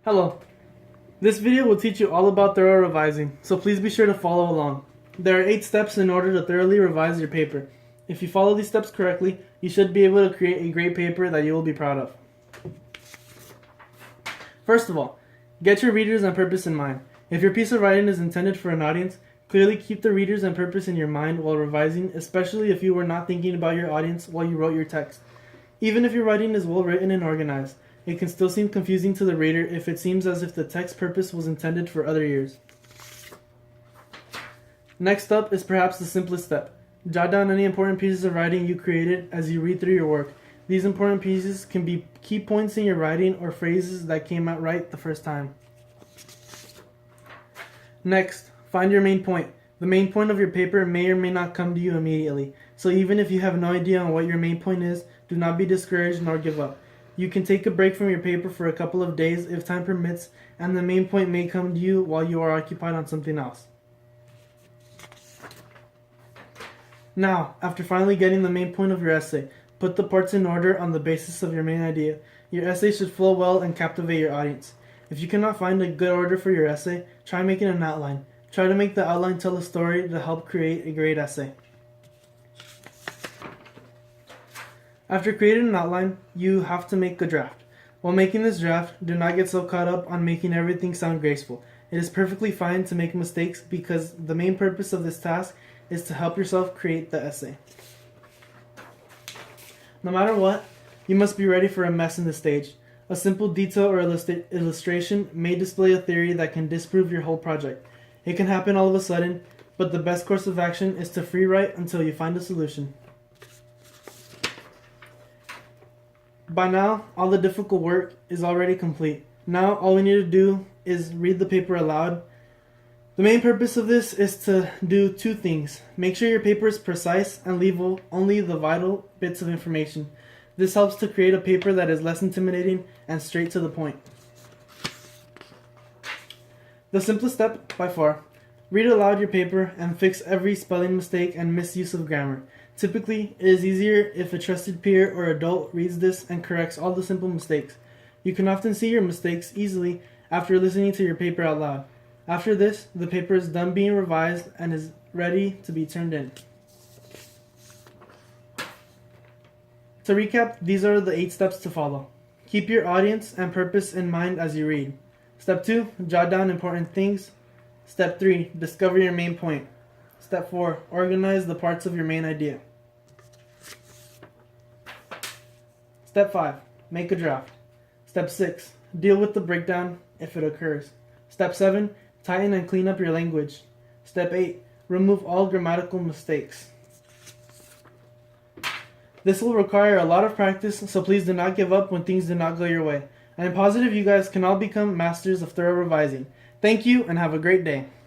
Hello. This video will teach you all about thorough revising, so please be sure to follow along. There are 8 steps in order to thoroughly revise your paper. If you follow these steps correctly, you should be able to create a great paper that you will be proud of. First of all, get your readers and purpose in mind. If your piece of writing is intended for an audience, clearly keep the readers and purpose in your mind while revising, especially if you were not thinking about your audience while you wrote your text. Even if your writing is well written and organized, it can still seem confusing to the reader if it seems as if the text purpose was intended for other ears. Next up is perhaps the simplest step. Jot down any important pieces of writing you created as you read through your work. These important pieces can be key points in your writing or phrases that came out right the first time. Next, find your main point. The main point of your paper may or may not come to you immediately, so even if you have no idea on what your main point is, do not be discouraged nor give up. You can take a break from your paper for a couple of days if time permits, and the main point may come to you while you are occupied on something else. Now, after finally getting the main point of your essay, put the parts in order on the basis of your main idea. Your essay should flow well and captivate your audience. If you cannot find a good order for your essay, try making an outline. Try to make the outline tell a story to help create a great essay. After creating an outline, you have to make a draft. While making this draft, do not get so caught up on making everything sound graceful. It is perfectly fine to make mistakes because the main purpose of this task is to help yourself create the essay. No matter what, you must be ready for a mess in this stage. A simple detail or illustration may display a theory that can disprove your whole project. It can happen all of a sudden, but the best course of action is to free write until you find a solution. By now, all the difficult work is already complete. Now, all we need to do is read the paper aloud. The main purpose of this is to do 2 things. Make sure your paper is precise and leave only the vital bits of information. This helps to create a paper that is less intimidating and straight to the point. The simplest step by far. Read aloud your paper and fix every spelling mistake and misuse of grammar. Typically, it is easier if a trusted peer or adult reads this and corrects all the simple mistakes. You can often see your mistakes easily after listening to your paper out loud. After this, the paper is done being revised and is ready to be turned in. To recap, these are the 8 steps to follow. Keep your audience and purpose in mind as you read. Step 2, jot down important things. Step 3, discover your main point. Step 4, organize the parts of your main idea. Step 5, make a draft. Step 6, deal with the breakdown if it occurs. Step 7, tighten and clean up your language. Step 8, remove all grammatical mistakes. This will require a lot of practice, so please do not give up when things do not go your way. I am positive you guys can all become masters of thorough revising. Thank you and have a great day.